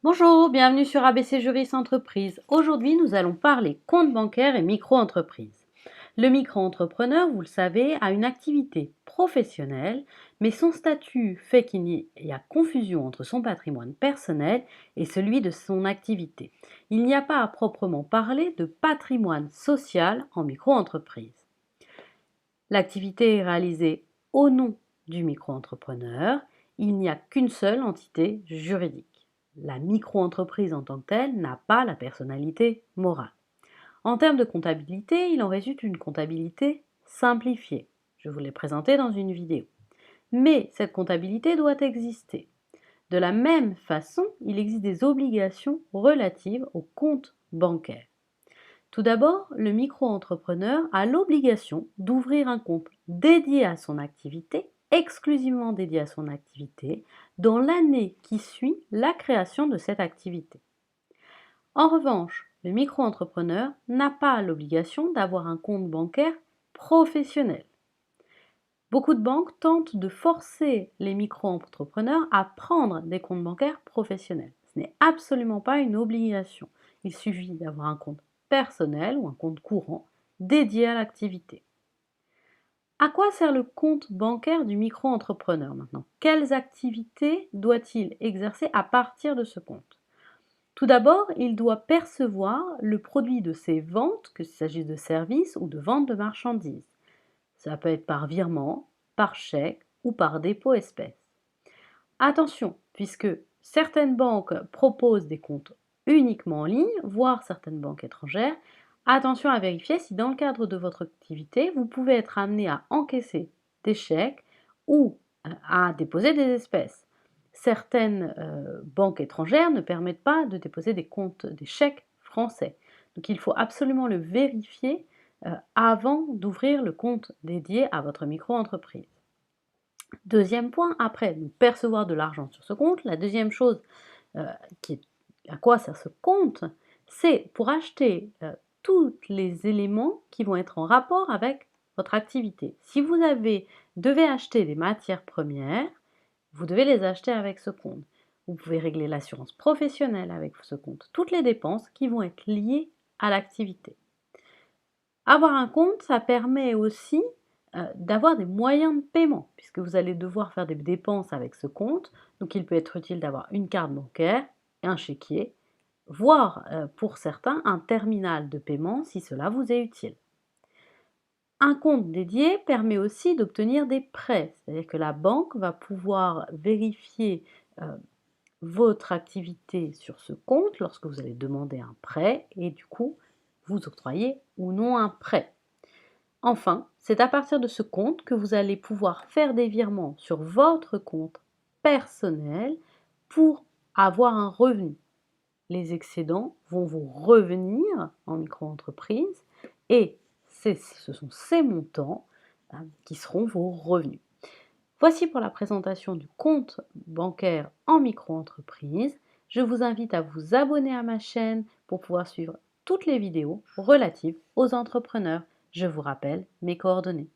Bonjour, bienvenue sur ABC Juris Entreprises. Aujourd'hui, nous allons parler compte bancaire et micro-entreprise. Le micro-entrepreneur, vous le savez, a une activité professionnelle, mais son statut fait qu'il y a confusion entre son patrimoine personnel et celui de son activité. Il n'y a pas à proprement parler de patrimoine social en micro-entreprise. L'activité est réalisée au nom du micro-entrepreneur. Il n'y a qu'une seule entité juridique. La micro-entreprise en tant que telle n'a pas la personnalité morale. En termes de comptabilité, il en résulte une comptabilité simplifiée. Je vous l'ai présentée dans une vidéo. Mais cette comptabilité doit exister. De la même façon, il existe des obligations relatives au compte bancaire. Tout d'abord, le micro-entrepreneur a l'obligation d'ouvrir un compte dédié à son activité, exclusivement dédié à son activité, dans l'année qui suit la création de cette activité. En revanche, le micro-entrepreneur n'a pas l'obligation d'avoir un compte bancaire professionnel. Beaucoup de banques tentent de forcer les micro-entrepreneurs à prendre des comptes bancaires professionnels. Ce n'est absolument pas une obligation. Il suffit d'avoir un compte personnel ou un compte courant dédié à l'activité. À quoi sert le compte bancaire du micro-entrepreneur maintenant? Quelles activités doit-il exercer à partir de ce compte? Tout d'abord, il doit percevoir le produit de ses ventes, qu'il s'agisse de services ou de vente de marchandises. Ça peut être par virement, par chèque ou par dépôt espèce. Attention, puisque certaines banques proposent des comptes uniquement en ligne, voire certaines banques étrangères, attention à vérifier si dans le cadre de votre activité, vous pouvez être amené à encaisser des chèques ou à déposer des espèces. Certaines banques étrangères ne permettent pas de déposer des chèques français. Donc il faut absolument le vérifier avant d'ouvrir le compte dédié à votre micro-entreprise. Deuxième point, après percevoir de l'argent sur ce compte, la deuxième chose à quoi sert ce compte, c'est pour acheter tous les éléments qui vont être en rapport avec votre activité. Si vous devez acheter des matières premières, vous devez les acheter avec ce compte. Vous pouvez régler l'assurance professionnelle avec ce compte, toutes les dépenses qui vont être liées à l'activité. Avoir un compte, ça permet aussi d'avoir des moyens de paiement, puisque vous allez devoir faire des dépenses avec ce compte. Donc il peut être utile d'avoir une carte bancaire, un chéquier, voire pour certains un terminal de paiement si cela vous est utile. Un compte dédié permet aussi d'obtenir des prêts, c'est-à-dire que la banque va pouvoir vérifier votre activité sur ce compte lorsque vous allez demander un prêt et du coup vous octroyer ou non un prêt. Enfin, c'est à partir de ce compte que vous allez pouvoir faire des virements sur votre compte personnel pour avoir un revenu. Les excédents vont vous revenir en micro-entreprise et ce sont ces montants qui seront vos revenus. Voici pour la présentation du compte bancaire en micro-entreprise. Je vous invite à vous abonner à ma chaîne pour pouvoir suivre toutes les vidéos relatives aux entrepreneurs. Je vous rappelle mes coordonnées.